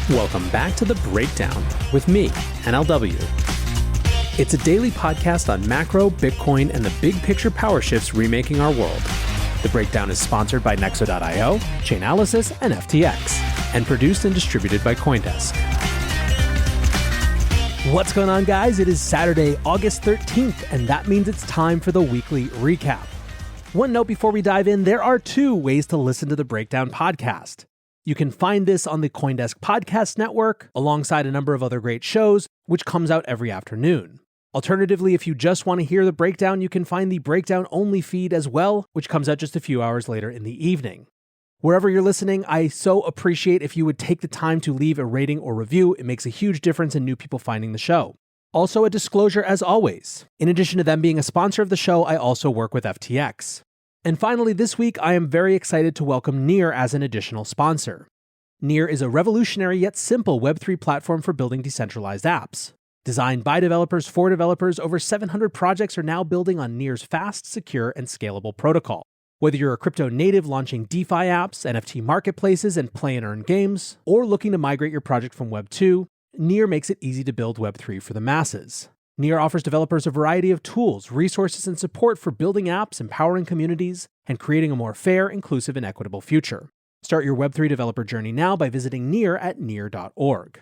Welcome back to The Breakdown with me, NLW. It's a daily podcast on macro, Bitcoin, and the big picture power shifts remaking our world. The Breakdown is sponsored by Nexo.io, Chainalysis, and FTX, and produced and distributed by CoinDesk. What's going on, guys? It is Saturday, August 13th, and that means it's time for the weekly recap. One note before we dive in, there are two ways to listen to the Breakdown podcast. You can find this on the CoinDesk Podcast Network, alongside a number of other great shows, which comes out every afternoon. Alternatively, if you just want to hear the breakdown, you can find the breakdown-only feed as well, which comes out just a few hours later in the evening. Wherever you're listening, I so appreciate if you would take the time to leave a rating or review. It makes a huge difference in new people finding the show. Also, a disclosure as always. In addition to them being a sponsor of the show, I also work with FTX. And finally, this week, I am very excited to welcome Near as an additional sponsor. Near is a revolutionary yet simple Web3 platform for building decentralized apps. Designed by developers for developers, over 700 projects are now building on Near's fast, secure, and scalable protocol. Whether you're a crypto native launching DeFi apps, NFT marketplaces, and play and earn games, or looking to migrate your project from Web 2, Near makes it easy to build Web 3 for the masses. Near offers developers a variety of tools, resources, and support for building apps, empowering communities, and creating a more fair, inclusive, and equitable future. Start your Web3 developer journey now by visiting Near at near.org.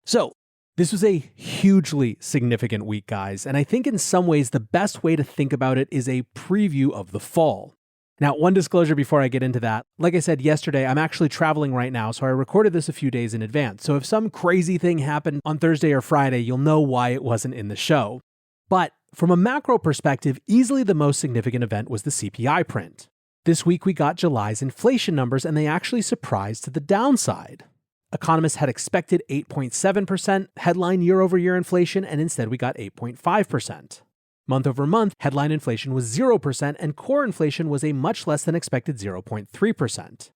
So, this was a hugely significant week, guys, and I think in some ways the best way to think about it is a preview of the fall. Now, one disclosure before I get into that. Like I said yesterday, I'm actually traveling right now, so I recorded this a few days in advance. So if some crazy thing happened on Thursday or Friday, you'll know why it wasn't in the show. But from a macro perspective, easily the most significant event was the CPI print. This week we got July's inflation numbers, and they actually surprised to the downside. Economists had expected 8.7% headline year-over-year inflation, and instead we got 8.5%. Month-over-month, headline inflation was 0%, and core inflation was a much less than expected 0.3%.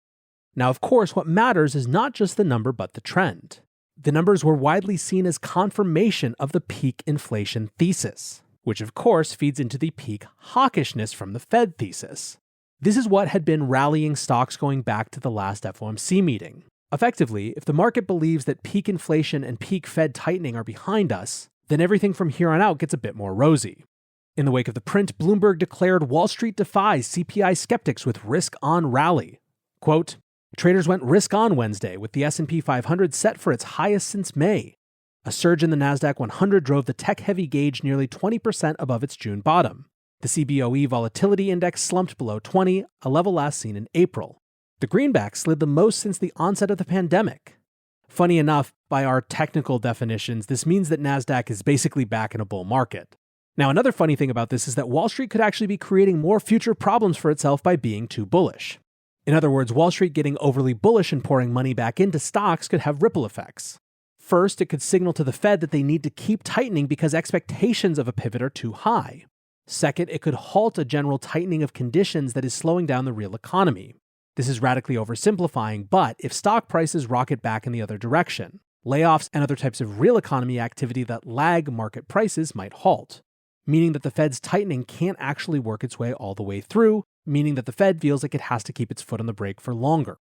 Now, of course, what matters is not just the number, but the trend. The numbers were widely seen as confirmation of the peak inflation thesis, which of course feeds into the peak hawkishness from the Fed thesis. This is what had been rallying stocks going back to the last FOMC meeting. Effectively, if the market believes that peak inflation and peak Fed tightening are behind us, then everything from here on out gets a bit more rosy. In the wake of the print, Bloomberg declared Wall Street defies CPI skeptics with risk-on rally. Quote, traders went risk-on Wednesday with the S&P 500 set for its highest since May. A surge in the NASDAQ 100 drove the tech-heavy gauge nearly 20% above its June bottom. The CBOE Volatility Index slumped below 20, a level last seen in April. The greenback slid the most since the onset of the pandemic. Funny enough, by our technical definitions, this means that NASDAQ is basically back in a bull market. Now, another funny thing about this is that Wall Street could actually be creating more future problems for itself by being too bullish. In other words, Wall Street getting overly bullish and pouring money back into stocks could have ripple effects. First, it could signal to the Fed that they need to keep tightening because expectations of a pivot are too high. Second, it could halt a general tightening of conditions that is slowing down the real economy. This is radically oversimplifying, but if stock prices rocket back in the other direction, layoffs and other types of real economy activity that lag market prices might halt, meaning that the Fed's tightening can't actually work its way all the way through, meaning that the Fed feels like it has to keep its foot on the brake for longer.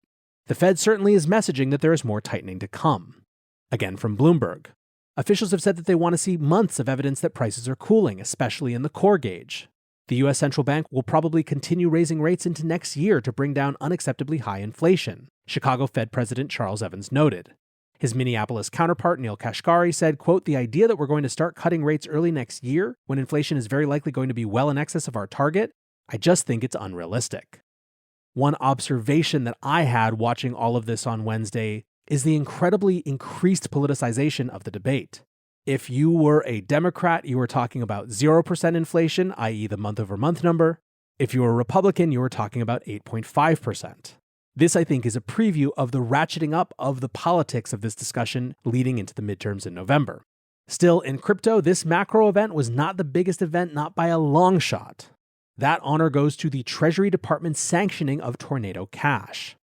The Fed certainly is messaging that there is more tightening to come. Again from Bloomberg. Officials have said that they want to see months of evidence that prices are cooling, especially in the core gauge. The U.S. Central Bank will probably continue raising rates into next year to bring down unacceptably high inflation, Chicago Fed President Charles Evans noted. His Minneapolis counterpart, Neil Kashkari, said, quote, the idea that we're going to start cutting rates early next year, when inflation is very likely going to be well in excess of our target, I just think it's unrealistic. One observation that I had watching all of this on Wednesday is the incredibly increased politicization of the debate. If you were a Democrat, you were talking about 0% inflation, i.e. the month-over-month number. If you were a Republican, you were talking about 8.5%. This, I think, is a preview of the ratcheting up of the politics of this discussion leading into the midterms in November. Still, in crypto, this macro event was not the biggest event, not by a long shot. That honor goes to the Treasury Department's sanctioning of Tornado Cash.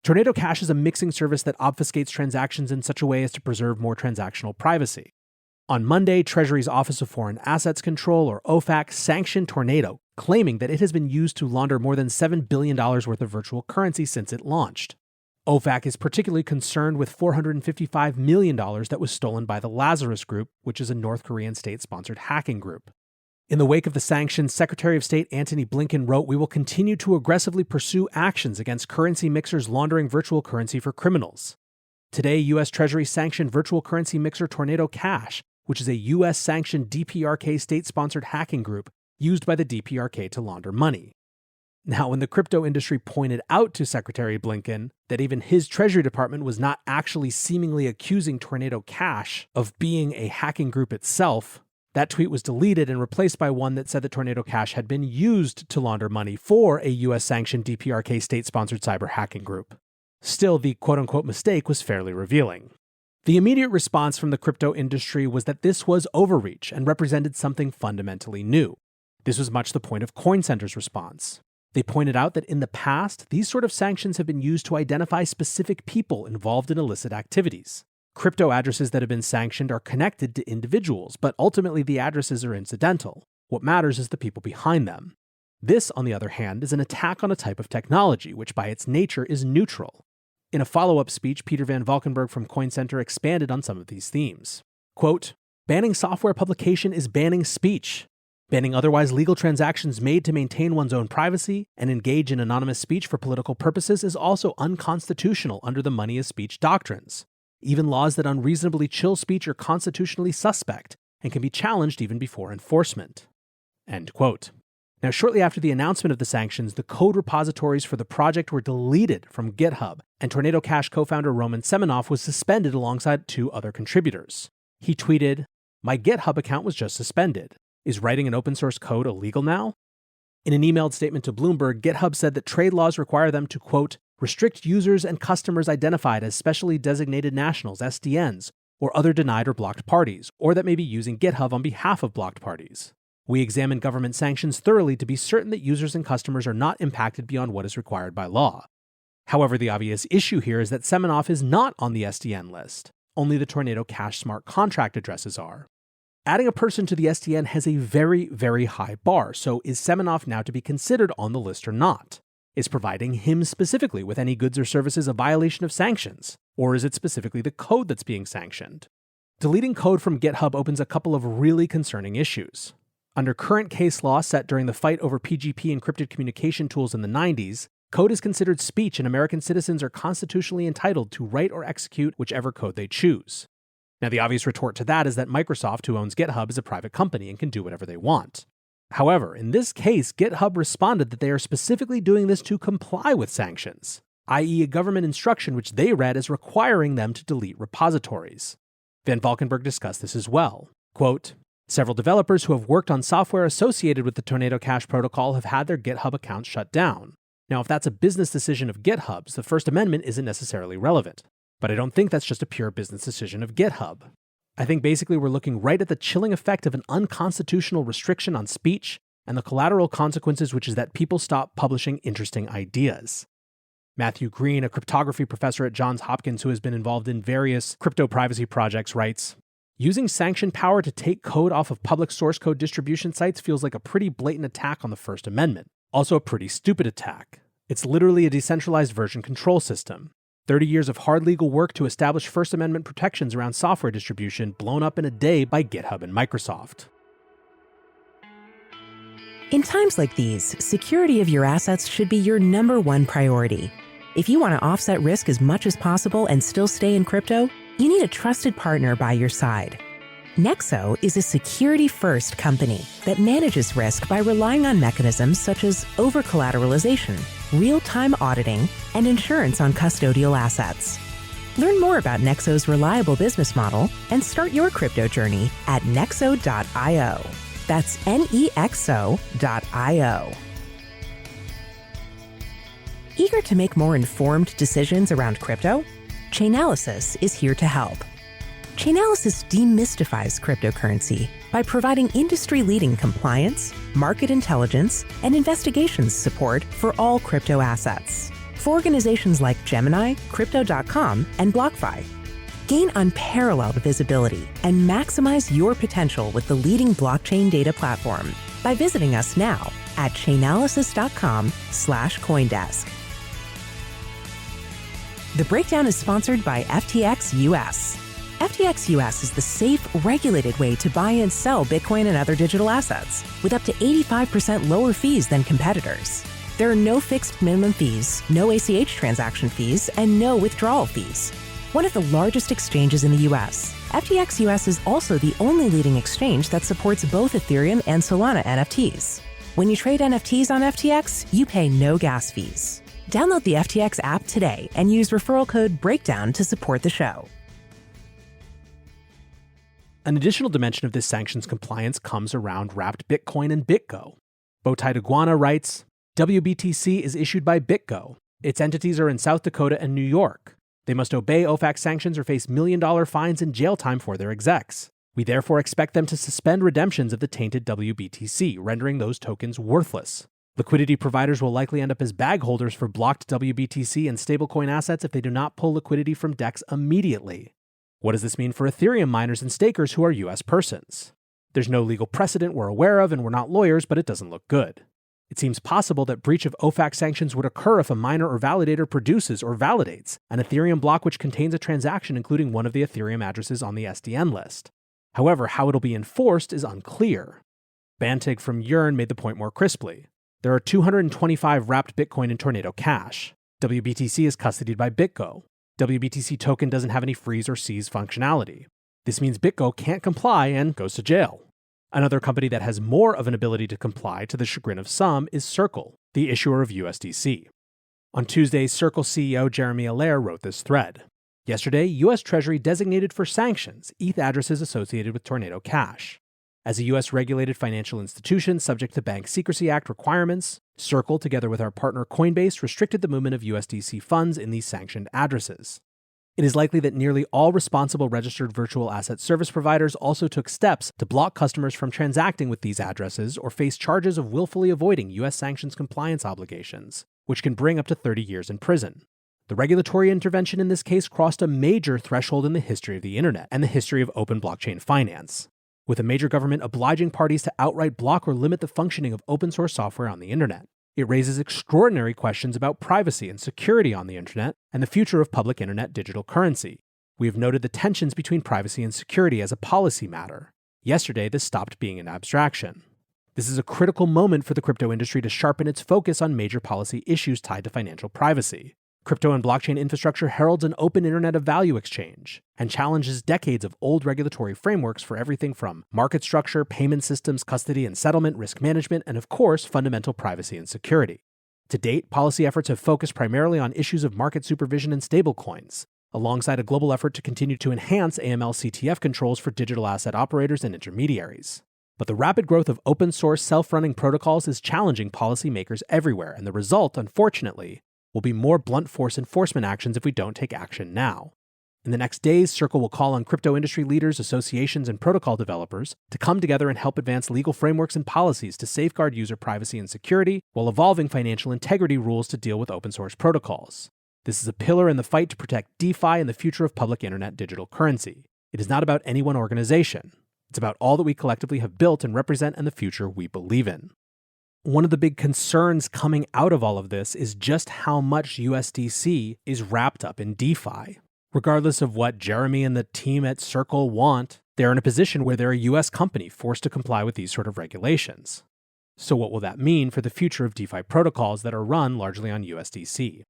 Tornado Cash is a mixing service that obfuscates transactions in such a way as to preserve more transactional privacy. On Monday, Treasury's Office of Foreign Assets Control, or OFAC, sanctioned Tornado, claiming that it has been used to launder more than $7 billion worth of virtual currency since it launched. OFAC is particularly concerned with $455 million that was stolen by the Lazarus Group, which is a North Korean state-sponsored hacking group. In the wake of the sanctions, Secretary of State Antony Blinken wrote, "We will continue to aggressively pursue actions against currency mixers laundering virtual currency for criminals." Today, U.S. Treasury sanctioned virtual currency mixer Tornado Cash, which is a U.S.-sanctioned DPRK state-sponsored hacking group used by the DPRK to launder money. Now, when the crypto industry pointed out to Secretary Blinken that even his Treasury Department was not actually seemingly accusing Tornado Cash of being a hacking group itself, that tweet was deleted and replaced by one that said that Tornado Cash had been used to launder money for a US-sanctioned DPRK state-sponsored cyber hacking group. Still, the quote-unquote mistake was fairly revealing. The immediate response from the crypto industry was that this was overreach and represented something fundamentally new. This was much the point of CoinCenter's response. They pointed out that in the past, these sort of sanctions have been used to identify specific people involved in illicit activities. Crypto addresses that have been sanctioned are connected to individuals, but ultimately the addresses are incidental. What matters is the people behind them. This, on the other hand, is an attack on a type of technology, which by its nature is neutral. In a follow-up speech, Peter Van Valkenburg from CoinCenter expanded on some of these themes. Quote, "Banning software publication is banning speech. Banning otherwise legal transactions made to maintain one's own privacy and engage in anonymous speech for political purposes is also unconstitutional under the money is speech doctrines. Even laws that unreasonably chill speech are constitutionally suspect and can be challenged even before enforcement." End quote. Now, shortly after the announcement of the sanctions, the code repositories for the project were deleted from GitHub, and Tornado Cash co-founder Roman Semenov was suspended alongside 2 other contributors. He tweeted, "My GitHub account was just suspended. Is writing an open source code illegal now?" In an emailed statement to Bloomberg, GitHub said that trade laws require them to, quote, "restrict users and customers identified as specially designated nationals, SDNs, or other denied or blocked parties, or that may be using GitHub on behalf of blocked parties. We examine government sanctions thoroughly to be certain that users and customers are not impacted beyond what is required by law." However, the obvious issue here is that Semenov is not on the SDN list. Only the Tornado Cash smart contract addresses are. Adding a person to the SDN has a very, very high bar, so is Semenov now to be considered on the list or not? Is providing him specifically with any goods or services a violation of sanctions? Or is it specifically the code that's being sanctioned? Deleting code from GitHub opens a couple of really concerning issues. Under current case law set during the fight over PGP encrypted communication tools in the 90s, code is considered speech and American citizens are constitutionally entitled to write or execute whichever code they choose. Now, the obvious retort to that is that Microsoft, who owns GitHub, is a private company and can do whatever they want. However, in this case, GitHub responded that they are specifically doing this to comply with sanctions, i.e. a government instruction which they read as requiring them to delete repositories. Van Valkenburg discussed this as well. Quote, "Several developers who have worked on software associated with the Tornado Cash protocol have had their GitHub accounts shut down. Now, if that's a business decision of GitHub's, the First Amendment isn't necessarily relevant. But I don't think that's just a pure business decision of GitHub. I think basically we're looking right at the chilling effect of an unconstitutional restriction on speech and the collateral consequences, which is that people stop publishing interesting ideas." Matthew Green, a cryptography professor at Johns Hopkins who has been involved in various crypto privacy projects, writes, "Using sanctioned power to take code off of public source code distribution sites feels like a pretty blatant attack on the First Amendment. Also a pretty stupid attack. It's literally a decentralized version control system. 30 years of hard legal work to establish First Amendment protections around software distribution blown up in a day by GitHub and Microsoft." In times like these, security of your assets should be your number one priority. If you want to offset risk as much as possible and still stay in crypto, you need a trusted partner by your side. Nexo is a security-first company that manages risk by relying on mechanisms such as over-collateralization, real-time auditing, and insurance on custodial assets. Learn more about Nexo's reliable business model and start your crypto journey at nexo.io. That's nexo.io. Eager to make more informed decisions around crypto? Chainalysis is here to help. Chainalysis demystifies cryptocurrency by providing industry-leading compliance, market intelligence, and investigations support for all crypto assets. For organizations like Gemini, Crypto.com, and BlockFi. Gain unparalleled visibility and maximize your potential with the leading blockchain data platform by visiting us now at chainalysis.com/Coindesk. The breakdown is sponsored by FTX US. FTX US is the safe, regulated way to buy and sell Bitcoin and other digital assets, with up to 85% lower fees than competitors. There are no fixed minimum fees, no ACH transaction fees, and no withdrawal fees. One of the largest exchanges in the US, FTX US is also the only leading exchange that supports both Ethereum and Solana NFTs. When you trade NFTs on FTX, you pay no gas fees. Download the FTX app today and use referral code BREAKDOWN to support the show. An additional dimension of this sanctions compliance comes around wrapped Bitcoin and BitGo. Bowtied Iguana writes, WBTC is issued by BitGo. Its entities are in South Dakota and New York. They must obey OFAC sanctions or face million-dollar fines and jail time for their execs. We therefore expect them to suspend redemptions of the tainted WBTC, rendering those tokens worthless. Liquidity providers will likely end up as bag holders for blocked WBTC and stablecoin assets if they do not pull liquidity from DEX immediately. What does this mean for Ethereum miners and stakers who are US persons? There's no legal precedent we're aware of, and we're not lawyers, but it doesn't look good. It seems possible that breach of OFAC sanctions would occur if a miner or validator produces or validates an Ethereum block which contains a transaction including one of the Ethereum addresses on the SDN list. However, how it'll be enforced is unclear. Bantig from Yearn made the point more crisply. There are 225 wrapped Bitcoin in Tornado Cash. WBTC is custodied by BitGo. WBTC token doesn't have any freeze or seize functionality. This means BitGo can't comply and goes to jail. Another company that has more of an ability to comply, to the chagrin of some, is Circle, the issuer of USDC. On Tuesday, Circle CEO Jeremy Allaire wrote this thread. Yesterday, US Treasury designated for sanctions ETH addresses associated with Tornado Cash. As a US-regulated financial institution subject to Bank Secrecy Act requirements, Circle, together with our partner Coinbase, restricted the movement of USDC funds in these sanctioned addresses. It is likely that nearly all responsible registered virtual asset service providers also took steps to block customers from transacting with these addresses or face charges of willfully avoiding US sanctions compliance obligations, which can bring up to 30 years in prison. The regulatory intervention in this case crossed a major threshold in the history of the internet and the history of open blockchain finance, with a major government obliging parties to outright block or limit the functioning of open source software on the internet. It raises extraordinary questions about privacy and security on the internet and the future of public internet digital currency. We have noted the tensions between privacy and security as a policy matter. Yesterday, this stopped being an abstraction. This is a critical moment for the crypto industry to sharpen its focus on major policy issues tied to financial privacy. Crypto and blockchain infrastructure heralds an open internet of value exchange and challenges decades of old regulatory frameworks for everything from market structure, payment systems, custody and settlement, risk management, and of course, fundamental privacy and security. To date, policy efforts have focused primarily on issues of market supervision and stablecoins, alongside a global effort to continue to enhance AML/CTF controls for digital asset operators and intermediaries. But the rapid growth of open-source self-running protocols is challenging policymakers everywhere, and the result, unfortunately, will be more blunt force enforcement actions if we don't take action now. In the next days, Circle will call on crypto industry leaders, associations, and protocol developers to come together and help advance legal frameworks and policies to safeguard user privacy and security while evolving financial integrity rules to deal with open source protocols. This is a pillar in the fight to protect DeFi and the future of public internet digital currency. It is not about any one organization. It's about all that we collectively have built and represent and the future we believe in. One of the big concerns coming out of all of this is just how much USDC is wrapped up in DeFi. Regardless of what Jeremy and the team at Circle want, they're in a position where they're a US company forced to comply with these sort of regulations. So what will that mean for the future of DeFi protocols that are run largely on USDC?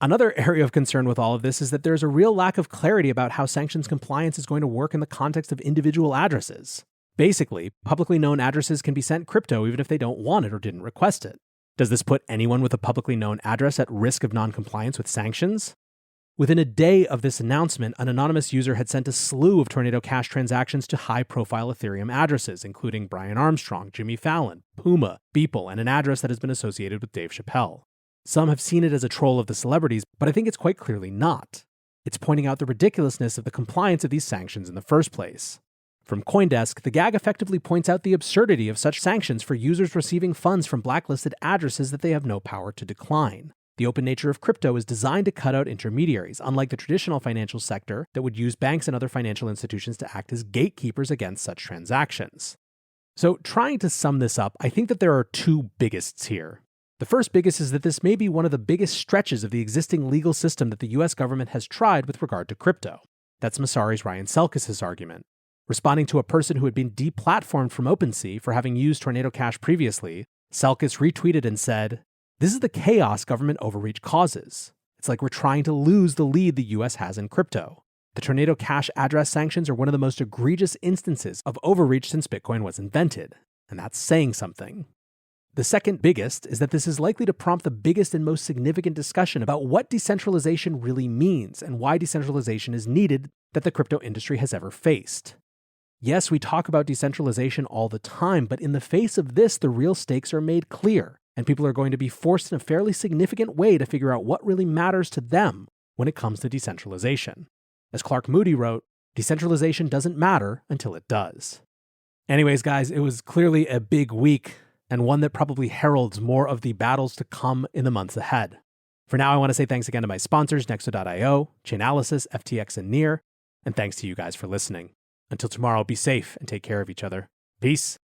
Another area of concern with all of this is that there's a real lack of clarity about how sanctions compliance is going to work in the context of individual addresses. Basically, publicly known addresses can be sent crypto even if they don't want it or didn't request it. Does this put anyone with a publicly known address at risk of non-compliance with sanctions? Within a day of this announcement, an anonymous user had sent a slew of Tornado Cash transactions to high-profile Ethereum addresses, including Brian Armstrong, Jimmy Fallon, Puma, Beeple, and an address that has been associated with Dave Chappelle. Some have seen it as a troll of the celebrities, but I think it's quite clearly not. It's pointing out the ridiculousness of the compliance of these sanctions in the first place. From CoinDesk, the gag effectively points out the absurdity of such sanctions for users receiving funds from blacklisted addresses that they have no power to decline. The open nature of crypto is designed to cut out intermediaries, unlike the traditional financial sector that would use banks and other financial institutions to act as gatekeepers against such transactions. So, trying to sum this up, I think that there are two biggists here. The first biggest is that this may be one of the biggest stretches of the existing legal system that the US government has tried with regard to crypto. That's Messari's Ryan Selkis' argument. Responding to a person who had been deplatformed from OpenSea for having used Tornado Cash previously, Selkis retweeted and said, "This is the chaos government overreach causes. It's like we're trying to lose the lead the US has in crypto. The Tornado Cash address sanctions are one of the most egregious instances of overreach since Bitcoin was invented. And that's saying something." The second biggest is that this is likely to prompt the biggest and most significant discussion about what decentralization really means and why decentralization is needed that the crypto industry has ever faced. Yes, we talk about decentralization all the time, but in the face of this, the real stakes are made clear, and people are going to be forced in a fairly significant way to figure out what really matters to them when it comes to decentralization. As Clark Moody wrote, decentralization doesn't matter until it does. Anyways, guys, it was clearly a big week, and one that probably heralds more of the battles to come in the months ahead. For now, I want to say thanks again to my sponsors, Nexo.io, Chainalysis, FTX, and Near, and thanks to you guys for listening. Until tomorrow, be safe and take care of each other. Peace.